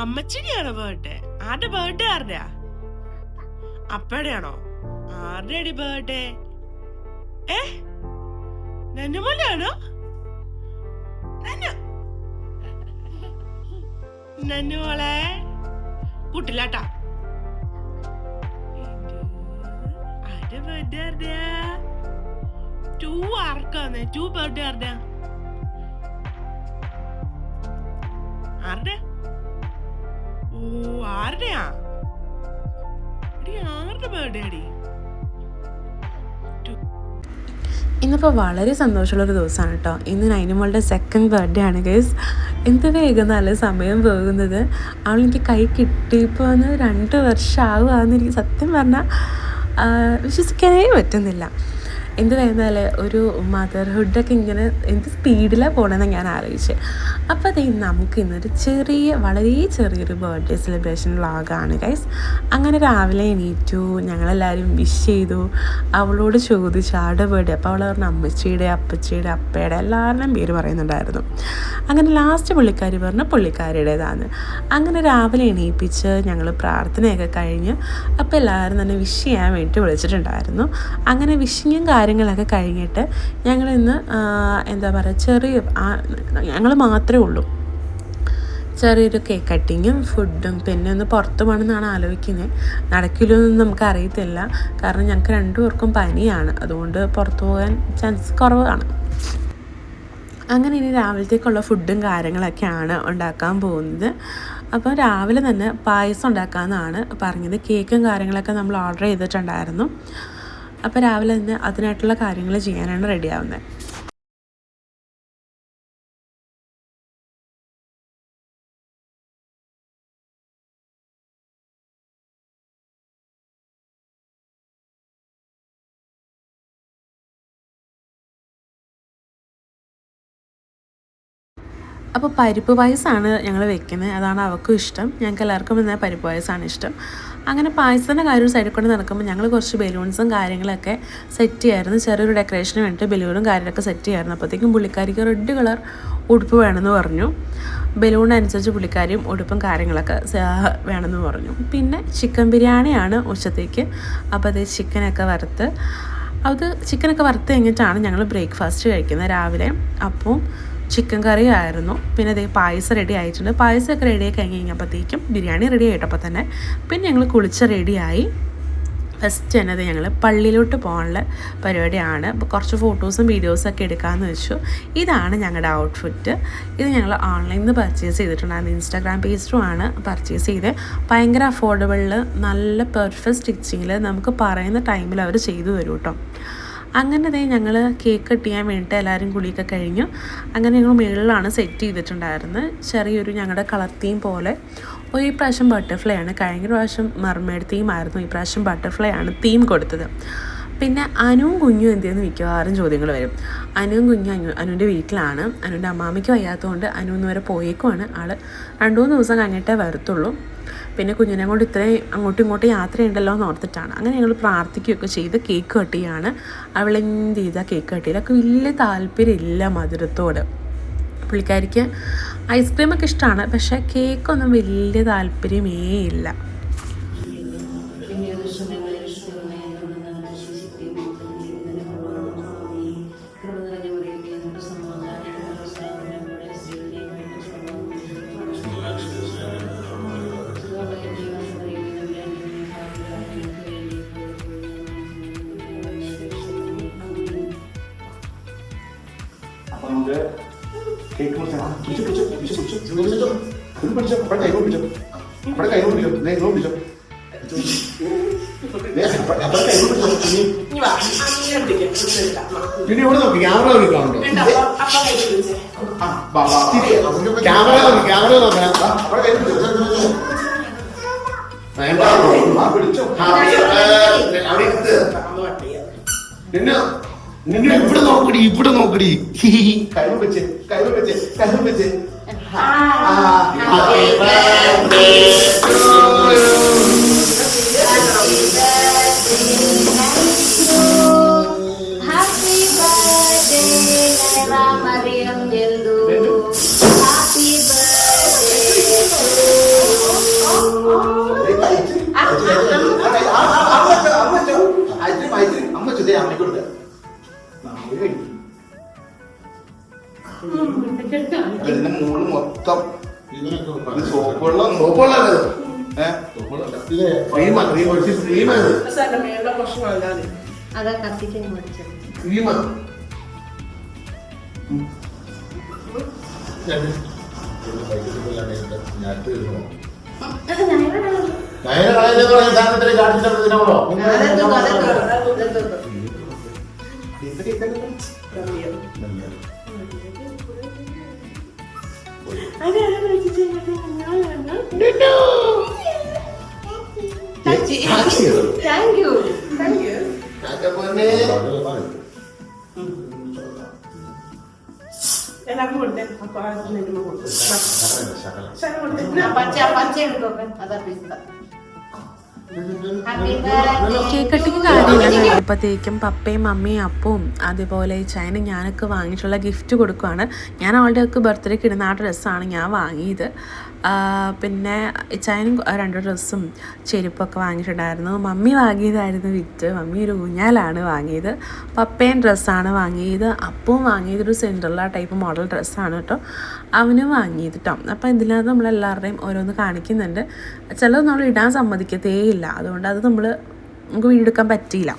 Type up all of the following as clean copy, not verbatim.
അമ്മച്ചിനെയാണോ birthday? ആരുടെ birthday? ആരുടെയാ? അപ്പയുടെയാണോ? ആരുടെയാടി ബർത്ത്ഡേ? നന്നുമോളെയാണോ? നന്നുമോളെ കൂട്ടില്ലാട്ടാ. ആരുടെ ബർത്ത്ഡേ? ആരുടെയാ? ടു ആർക്കാന്ന്? ടു ബർത്ത്ഡേ ആരുടെയാ? ആരുടെ? ഓ ആരുടെയാ? ആരുടെ ബർത്ത്ഡേ അടി? ഇന്നിപ്പോൾ വളരെ സന്തോഷമുള്ളൊരു ദിവസമാണ് കേട്ടോ. ഇന്ന് നൈനുമോളുടെ സെക്കൻഡ് ബർത്ത്ഡേ ആണ് ഗൈസ്. എന്ത് വേഗം നല്ല സമയം പോകുന്നത്. അവളെനിക്ക് കൈ കിട്ടിയപ്പോൾ 2 വർഷം ആവുകയെന്ന് എനിക്ക് സത്യം പറഞ്ഞാൽ വിശ്വസിക്കാനേ പറ്റുന്നില്ല. എന്ത് വരുന്നാലേ ഒരു മദർഹുഡൊക്കെ ഇങ്ങനെ എന്ത് സ്പീഡിലാണ് പോകണമെന്ന് ഞാൻ ആലോചിച്ച്. അപ്പോൾ അത് നമുക്ക് ഇന്നൊരു വളരെ ചെറിയൊരു ബർത്ത്ഡേ സെലിബ്രേഷൻ വ്ളോഗാണ് ഗൈസ്. അങ്ങനെ രാവിലെ എണീറ്റു, ഞങ്ങളെല്ലാവരും വിഷ് ചെയ്തു, അവളോട് ചോദിച്ചു ആരുടെ ബർത്ത്ഡേ. അപ്പോൾ അവൾ പറഞ്ഞു അമ്മച്ചിയുടെ, അപ്പച്ചിയുടെ, അപ്പയുടെ എല്ലാവരുടെയും പേര് പറയുന്നുണ്ടായിരുന്നു. അങ്ങനെ ലാസ്റ്റ് പുള്ളിക്കാരി പറഞ്ഞു പുള്ളിക്കാരിയുടേതാണ്. അങ്ങനെ രാവിലെ എണീപ്പിച്ച് ഞങ്ങൾ പ്രാർത്ഥനയൊക്കെ കഴിഞ്ഞ് അപ്പോൾ എല്ലാവരും തന്നെ വിഷ് ചെയ്യാൻ വേണ്ടി വിളിച്ചിട്ടുണ്ടായിരുന്നു. അങ്ങനെ വിഷിങ്ങും കാര്യങ്ങളൊക്കെ കഴിഞ്ഞിട്ട് ഞങ്ങളിന്ന് എന്താ പറയുക, ഞങ്ങൾ മാത്രമേ ഉള്ളൂ. ചെറിയൊരു കേക്ക് കട്ടിങ്ങും ഫുഡും പിന്നെ ഒന്ന് പുറത്തു പോകണമെന്നാണ് ആലോചിക്കുന്നത്. നടക്കില്ലെന്നൊന്നും നമുക്കറിയത്തില്ല, കാരണം ഞങ്ങൾക്ക് 2 പേർക്കും പനിയാണ്, അതുകൊണ്ട് പുറത്തു പോകാൻ ചാൻസ് കുറവാണ്. അങ്ങനെ ഇനി രാവിലത്തേക്കുള്ള ഫുഡും കാര്യങ്ങളൊക്കെയാണ് ഉണ്ടാക്കാൻ പോകുന്നത്. അപ്പോൾ രാവിലെ തന്നെ പായസം ഉണ്ടാക്കാമെന്നാണ് പറഞ്ഞത്. കേക്കും കാര്യങ്ങളൊക്കെ നമ്മൾ ഓർഡർ ചെയ്തിട്ടുണ്ടായിരുന്നു. അപ്പോൾ രാവിലെ തന്നെ അതിനായിട്ടുള്ള കാര്യങ്ങൾ ചെയ്യാനാണ് റെഡി ആവുന്നത്. അപ്പോൾ പരിപ്പ് പായസമാണ് ഞങ്ങൾ വെക്കുന്നത്. അതാണ് അവൾക്കും ഇഷ്ടം. ഞങ്ങൾക്ക് എല്ലാവർക്കും എന്നാൽ പരിപ്പ് പായസമാണ് ഇഷ്ടം. അങ്ങനെ പായസത്തിൻ്റെ കാര്യം ഒരു സൈഡിൽ കൊണ്ട് നടക്കുമ്പോൾ ഞങ്ങൾ കുറച്ച് ബലൂൺസും കാര്യങ്ങളൊക്കെ സെറ്റ് ചെയ്യായിരുന്നു. ചെറിയൊരു ഡെക്കറേഷന് വേണ്ടിയിട്ട് ബലൂണും കാര്യങ്ങളൊക്കെ സെറ്റ് ചെയ്യായിരുന്നു. അപ്പോഴത്തേക്കും പുള്ളിക്കാരിക്ക് റെഡ് കളർ ഉടുപ്പ് വേണമെന്ന് പറഞ്ഞു. ബലൂണിനനുസരിച്ച് പുള്ളിക്കാരിയും ഉടുപ്പും കാര്യങ്ങളൊക്കെ വേണമെന്ന് പറഞ്ഞു. പിന്നെ ചിക്കൻ ബിരിയാണിയാണ് ഉച്ചത്തേക്ക്. അപ്പോൾ അത് ചിക്കനൊക്കെ വറുത്ത് കഴിഞ്ഞിട്ടാണ് ഞങ്ങൾ ബ്രേക്ക്ഫാസ്റ്റ് കഴിക്കുന്നത് രാവിലെ. അപ്പോൾ ചിക്കൻ കറി ആയിരുന്നു. പിന്നെ അതേ പായസം റെഡി ആയിട്ടുണ്ട്. പായസമൊക്കെ റെഡിയായി കഴിഞ്ഞപ്പോഴത്തേക്കും ബിരിയാണി റെഡി ആയിട്ടപ്പോൾ തന്നെ പിന്നെ ഞങ്ങൾ കുളിച്ച് റെഡിയായി. ഫസ്റ്റ് തന്നെ ഞങ്ങൾ പള്ളിയിലോട്ട് പോകാനുള്ള പരിപാടിയാണ്. അപ്പോൾ കുറച്ച് ഫോട്ടോസും വീഡിയോസൊക്കെ എടുക്കാമെന്ന് വെച്ചു. ഇതാണ് ഞങ്ങളുടെ ഔട്ട്ഫിറ്റ്. ഇത് ഞങ്ങൾ ഓൺലൈനിൽ നിന്ന് പർച്ചേസ് ചെയ്തിട്ടുണ്ടായിരുന്നു. ഇൻസ്റ്റാഗ്രാം പേജിലുമാണ് പർച്ചേസ് ചെയ്ത്. ഭയങ്കര അഫോർഡബിളിൽ നല്ല പെർഫെക്റ്റ് സ്റ്റിച്ചിങ്ങിൽ നമുക്ക് പറയുന്ന ടൈമിൽ അവർ ചെയ്തു തരും കേട്ടോ. അങ്ങനെ ഞങ്ങൾ കേക്ക് കട്ട് ചെയ്യാൻ വേണ്ടിയിട്ട് എല്ലാവരും കുളിയൊക്കെ കഴിഞ്ഞു. അങ്ങനെ ഞങ്ങൾ മുകളിലാണ് സെറ്റ് ചെയ്തിട്ടുണ്ടായിരുന്നത്. ചെറിയൊരു ഞങ്ങളുടെ കളർ തീം പോലെ. ഈ പ്രാവശ്യം ബട്ടർഫ്ലൈ ആണ്. കഴിഞ്ഞ പ്രാവശ്യം മെർമെയ്ഡ് തീമായിരുന്നു. ഈ പ്രാവശ്യം ബട്ടർഫ്ലൈ ആണ് തീം കൊടുത്തത്. പിന്നെ അനുവും കുഞ്ഞും എന്തെന്ന് മിക്കവാറും ചോദ്യങ്ങൾ വരും. അനുവും കുഞ്ഞും അനുവിൻ്റെ വീട്ടിലാണ്. അനുവിൻ്റെ അമ്മാമ്മയ്ക്ക് വയ്യാത്തതുകൊണ്ട് അനു ഇന്ന് വരെ പോയേക്കുമാണ്. ആൾ 2-3 ദിവസം കഴിഞ്ഞിട്ടേ വരത്തുള്ളൂ. പിന്നെ കുഞ്ഞിനെ കൊണ്ട് ഇത്രയും അങ്ങോട്ടും ഇങ്ങോട്ടും യാത്രയുണ്ടല്ലോ എന്ന് ഓർത്തിട്ടാണ്. അങ്ങനെ ഞങ്ങൾ പ്രാർത്ഥിക്കുകയൊക്കെ ചെയ്ത് കേക്ക് കട്ട് ചെയ്യാണ്. അവളെന്ത് ചെയ്താൽ കേക്ക് കട്ട് ചെയ്തതൊക്കെ വലിയ താല്പര്യമില്ല മധുരത്തോട്. പുള്ളിക്കാരിക്ക് ഐസ്ക്രീമൊക്കെ ഇഷ്ടമാണ്, പക്ഷേ കേക്കൊന്നും വലിയ താല്പര്യമേ ഇല്ല. കേക്ക് പിടിച്ചോ. പിന്നെ ഇവിടെ നോക്കി ക്യാമറ നോക്കിക്കാണുണ്ടോ? ക്യാമറ പിന്നെ നിന്നെ ഇവിടെ നോക്കടി കൈമ വെച്ച് സോപ്പ് വെള്ളം അതാ കത്തിക്കാൻ മേടിച്ചത്. Thank you. പച്ച എടുത്തോക്കെ അതാ പിസ്ത. കേക്ക് കട്ടിങ് കാര്യമില്ല കഴിഞ്ഞപ്പോഴത്തേക്കും പപ്പയും മമ്മിയും അപ്പവും അതേപോലെ ചൈന ഞാനൊക്കെ വാങ്ങിയിട്ടുള്ള ഗിഫ്റ്റ് കൊടുക്കുകയാണ്. ഞാൻ അവളുടെ ഒക്കെ ബർത്ത്ഡേക്ക് ഇടുന്ന ആ ഡ്രസ്സാണ് ഞാൻ വാങ്ങിയത്. പിന്നെ ചൈനും 2 ഡ്രസ്സും ചെരുപ്പൊക്കെ വാങ്ങിയിട്ടുണ്ടായിരുന്നു. മമ്മി വാങ്ങിയതായിരുന്നു വിറ്റ്. മമ്മി ഒരു ഊഞ്ഞാലാണ് വാങ്ങിയത്. പപ്പയും ഡ്രസ്സാണ് വാങ്ങിയത്. അപ്പവും വാങ്ങിയതൊരു സെൻട്രല്ല ടൈപ്പ് മോഡൽ ഡ്രസ്സാണ് കേട്ടോ. അവനും വാങ്ങിയത് കേട്ടോ. അപ്പോൾ ഇതിനകത്ത് നമ്മളെല്ലാവരുടെയും ഓരോന്ന് കാണിക്കുന്നുണ്ട്. ചിലത് നമ്മൾ ഇടാൻ സമ്മതിക്കത്തേ ഇല്ല. അതുകൊണ്ട് അത് നമുക്ക് വീഡിയോ എടുക്കാൻ പറ്റിയില്ല.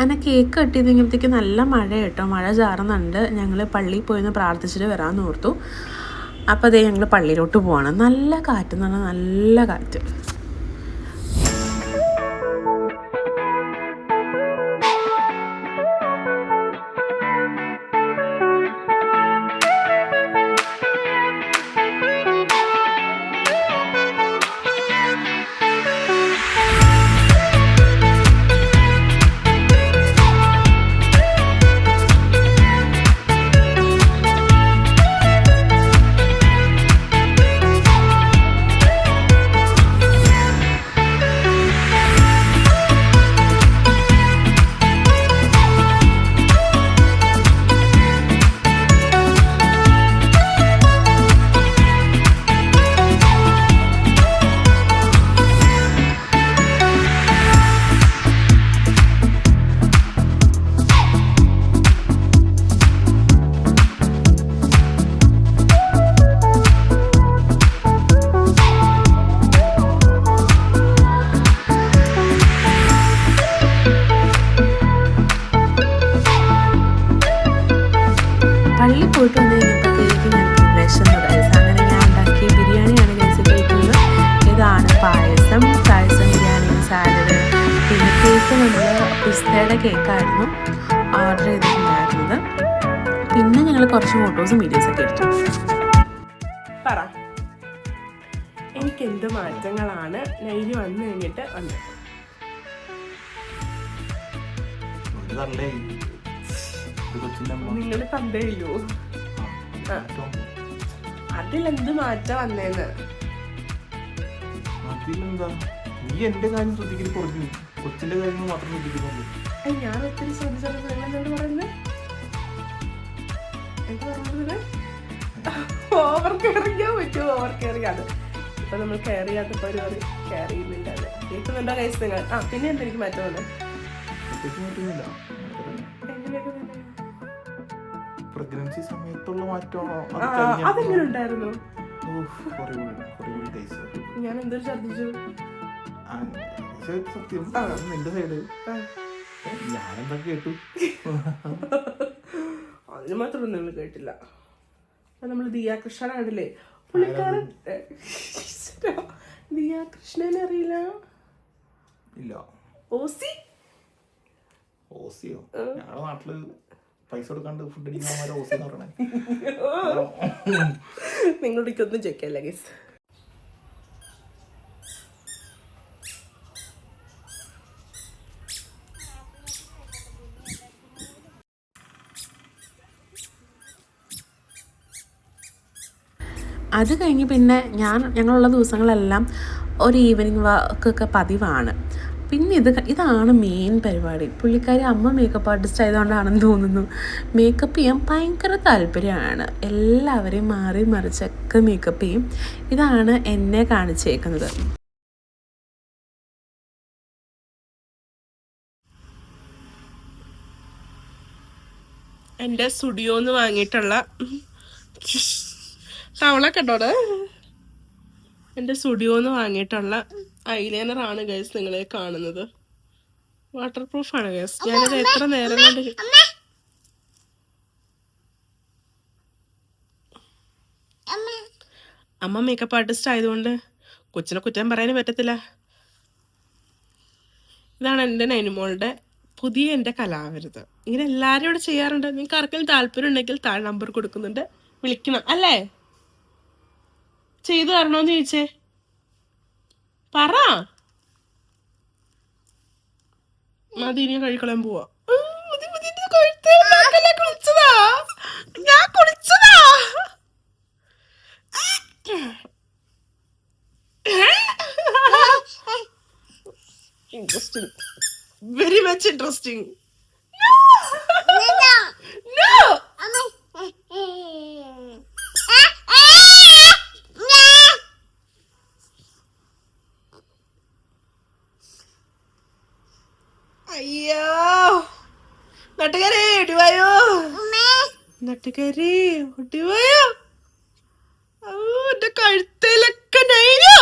അങ്ങനെ കേക്ക് കട്ട് ചെയ്തെങ്കിലത്തേക്ക് നല്ല മഴ കേട്ടോ. മഴ ചാറുന്നുണ്ട്. ഞങ്ങൾ പള്ളിയിൽ പോയിന്ന് പ്രാർത്ഥിച്ചിട്ട് വരാമെന്ന് ഓർത്തു. അപ്പോൾ അതേ ഞങ്ങൾ പള്ളിയിലോട്ട് പോവാണ്. നല്ല കാറ്റ് എന്ന് പറഞ്ഞാൽ നല്ല കാറ്റ്. വന്നു കഴിഞ്ഞപ്പോഴത്തേക്കും ഞങ്ങൾക്ക് വിശന്നു ഗൈസ്. അങ്ങനെ ഞാൻ ഉണ്ടാക്കിയ ബിരിയാണിയാണ് ഗൈസ് കഴിക്കുന്നത്. ഇതാണ് പായസം ബിരിയാണി, സാലഡ്, പിന്നെ കേക്ക് നമ്മൾ പിസ്തയുടെ കേക്കായിരുന്നു ഓർഡർ ചെയ്തിട്ടുണ്ടായിരുന്നത്. പിന്നെ ഞങ്ങൾ കുറച്ച് ഫോട്ടോസും വീഡിയോസൊക്കെ എടുത്തു. പറ, എനിക്ക് എന്ത് മാറ്റങ്ങളാണ് നൈനി വന്നു കഴിഞ്ഞിട്ട് വന്നത്? നിങ്ങൾ തന്തയില്ലോ? അതിലെന്ത് മാറ്റം വന്നേന്ന്? അതിലെന്താ, നീ എന്റെ കാര്യം ശ്രദ്ധിക്കൽ കുറഞ്ഞു, കൊച്ചിന്റെ കാര്യങ്ങൾ മാത്രം ശ്രദ്ധിക്കുന്നുള്ളൂ. ഞാൻ ഒത്തിരി ശ്രദ്ധിച്ചത് എന്താണ് പറയുന്നത്? എന്താ പറയുന്നത്? ഓവർ കെയറിങ്ങാൻ പറ്റുമോ? ഓവർ കെയറിങ് അത് ഇപ്പൊ നമ്മൾ കെയർ ചെയ്യാത്ത പരിപാടി കെയർ ചെയ്യുന്നില്ല. കേൾക്കുന്നുണ്ടോ കൈസ് നിങ്ങൾ? പിന്നെ എന്തെനിക്ക് മാറ്റം വന്നത്? പ്രഗ്നൻസി സമയത്തുള്ള മാറ്റമാണോ? അതെങ്ങനെ ഉണ്ടായിരുന്നു? ഞാൻ എന്തൊരു ശ്രദ്ധിച്ചു? സത്യം നിന്റെ സൈഡ് ഞാനെന്താ കേട്ടു. അതിന് മാത്രമൊന്നും നിങ്ങൾ കേട്ടില്ല. അപ്പൊ നമ്മള് ദിയാകൃഷ്ണൻ ആണല്ലേ പുള്ളിക്കാരൻ. ദിയാകൃഷ്ണനെ അറിയില്ല? ഇല്ല. ഓസിയോ? ഞങ്ങളുടെ നാട്ടില് പൈസ കൊടുക്കാണ്ട് ഫുഡ് അടിക്കാൻ ഓസി എന്ന് പറയണേ. നിങ്ങളൊന്നും ചെക്കല്ല ഗൈസ്. അത് കഴിഞ്ഞ് പിന്നെ ഞങ്ങളുള്ള ദിവസങ്ങളെല്ലാം ഒരു ഈവനിങ് വാക്കൊക്കെ പതിവാണ്. പിന്നെ ഇതാണ് മെയിൻ പരിപാടി. പുള്ളിക്കാരി അമ്മ മേക്കപ്പ് ആർട്ടിസ്റ്റ് ആയതുകൊണ്ടാണെന്ന് തോന്നുന്നു, മേക്കപ്പ് ചെയ്യാൻ ഭയങ്കര താല്പര്യമാണ്. എല്ലാവരെയും മാറി മറിച്ചൊക്കെ മേക്കപ്പ് ചെയ്യും. ഇതാണ് എന്നെ കാണിച്ചേക്കുന്നത്. എൻ്റെ സ്റ്റുഡിയോന്ന് വാങ്ങിയിട്ടുള്ള തവളൊക്കെ ഉണ്ടോടെ? എൻ്റെ സ്റ്റുഡിയോന്ന് വാങ്ങിയിട്ടുള്ള ഐലൈനർ ആണ് ഗൈസ് നിങ്ങളെ കാണുന്നത്. വാട്ടർ പ്രൂഫാണ് ഗൈസ്. ഞാനത് എത്ര നേരം കൊണ്ട് അമ്മ മേക്കപ്പ് ആർട്ടിസ്റ്റ് ആയതുകൊണ്ട് കൊച്ചിനെ കുറ്റം പറയാനും പറ്റത്തില്ല. ഇതാണ് എൻ്റെ നൈനുമോളുടെ പുതിയ എൻ്റെ കലാവിരുത്. ഇങ്ങനെ എല്ലാവരും ഇവിടെ ചെയ്യാറുണ്ട്. നിങ്ങൾക്ക് ആർക്കെങ്കിലും താല്പര്യം ഉണ്ടെങ്കിൽ താഴെ നമ്പർ കൊടുക്കുന്നുണ്ട്, വിളിക്കണം. അല്ലേ? ചെയ്തു തരണോന്ന് ചോദിച്ചേ, പറ. മതി, ഇനി കഴിക്കളയാൻ പോവാ. ഞാൻ കുളിച്ചതാ. Interesting. Very much interesting. No. അയ്യോ, നട്ടുകാരി ഒടിവായോ? നട്ടുകാരി ഒടിവായോ? എന്റെ കഴുത്തേലൊക്കെ നൈനു.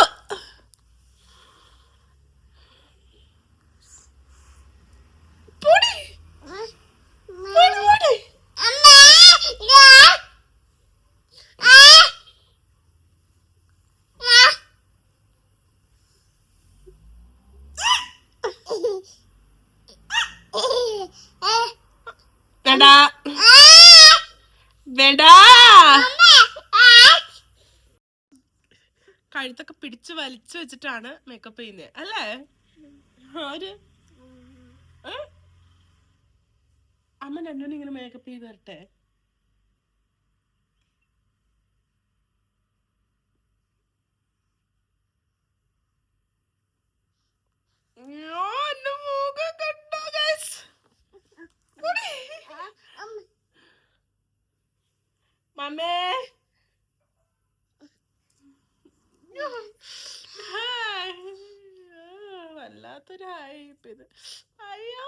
കഴുത്തൊക്കെ പിടിച്ച് വലിച്ചു വെച്ചിട്ടാണ് മേക്കപ്പ് ചെയ്യുന്നത് അല്ലേ? ആര്? അമ്മ രണ്ടും ഇങ്ങനെ മേക്കപ്പ് ചെയ്ത് തരട്ടെ? മമ്മേ, വല്ലാത്തൊരു ഹൈപ്പ് ഇത്. അയ്യോ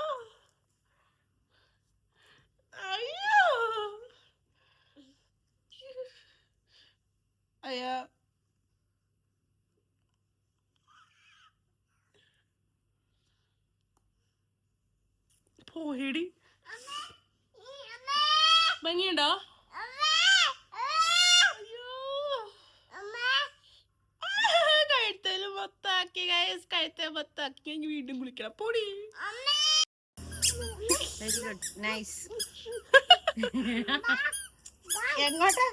അയ്യോ അയ്യോ. പോയിടി. ഭംഗിയുണ്ടോ? താഴത്തെ പത്താക്കി വീണ്ടും കുളിക്കണം പൊടി. Very good nice.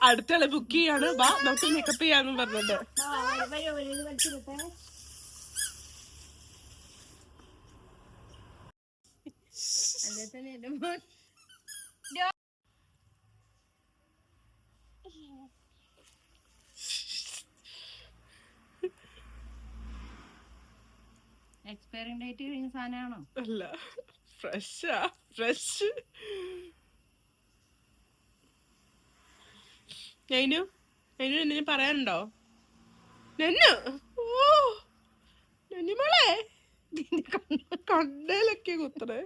അടുത്തുള്ള ബുക്ക് ചെയ്യാണ്. വാ നമുക്ക് മേക്കപ്പ് ചെയ്യാന്ന് പറഞ്ഞിട്ട്. എക്സ്പയറി ഡേറ്റ് കഴിഞ്ഞ സാധനമാണോ? അല്ല, ഫ്രഷാ, ഫ്രഷ്. നൈനു എന്തെങ്കിലും പറയാനുണ്ടോ? നന്നു, ഓ നന്നിമോളെ, കണ്ണയിലൊക്കെ കുത്തണേ.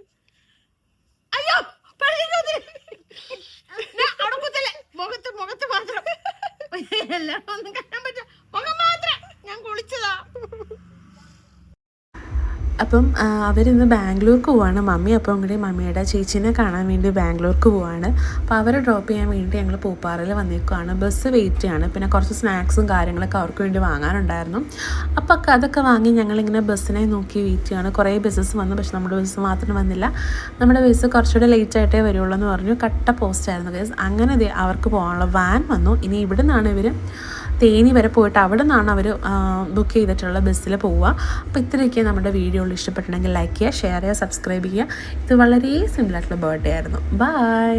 അയ്യോ മുഖത്ത് മാത്രം എല്ലാം ഒന്നും കാണാൻ പറ്റും. മുഖം മാത്രം ഞാൻ കുളിച്ചതാ. അപ്പം അവരിന്ന് ബാംഗ്ലൂർക്ക് പോവാണ് മമ്മി. അപ്പം കൂടി മമ്മിയുടെ ചേച്ചീനെ കാണാൻ വേണ്ടി ബാംഗ്ലൂർക്ക് പോവാണ്. അപ്പോൾ അവരെ ഡ്രോപ്പ് ചെയ്യാൻ വേണ്ടി ഞങ്ങൾ പൂപ്പാറയിൽ വന്നേക്കുവാണ്. ബസ് വെയിറ്റ് ആണ്. പിന്നെ കുറച്ച് സ്നാക്സും കാര്യങ്ങളൊക്കെ അവർക്ക് വേണ്ടി വാങ്ങാനുണ്ടായിരുന്നു. അപ്പോൾ അതൊക്കെ വാങ്ങി ഞങ്ങളിങ്ങനെ ബസ്സിനെ നോക്കി വെയിറ്റ് ചെയ്യാണ്. കുറേ ബസ്സസ് വന്നു, പക്ഷെ നമ്മുടെ ബസ് മാത്രം വന്നില്ല. നമ്മുടെ ബസ് കുറച്ചുകൂടെ ലേറ്റ് ആയിട്ടേ വരുള്ളൂ എന്ന് പറഞ്ഞു. കട്ട പോസ്റ്റായിരുന്നു ഗൈസ്. അങ്ങനെ അവർക്ക് പോകാനുള്ള വാൻ വന്നു. ഇനി ഇവിടെ നിന്നാണ് ഇവർ തേനി വരെ പോയിട്ട് അവിടെ നിന്നാണ് അവർ ബുക്ക് ചെയ്തിട്ടുള്ള ബസ്സിൽ പോവുക. അപ്പോൾ ഇത്രയൊക്കെ നമ്മുടെ വീഡിയോയിൽ ഇഷ്ടപ്പെട്ടിട്ടുണ്ടെങ്കിൽ ലൈക്ക് ചെയ്യുക, ഷെയർ ചെയ്യുക, സബ്സ്ക്രൈബ് ചെയ്യുക. ഇത് വളരെ സിമ്പിളായിട്ടുള്ള ബർത്ത്ഡേ ആയിരുന്നു. ബൈ.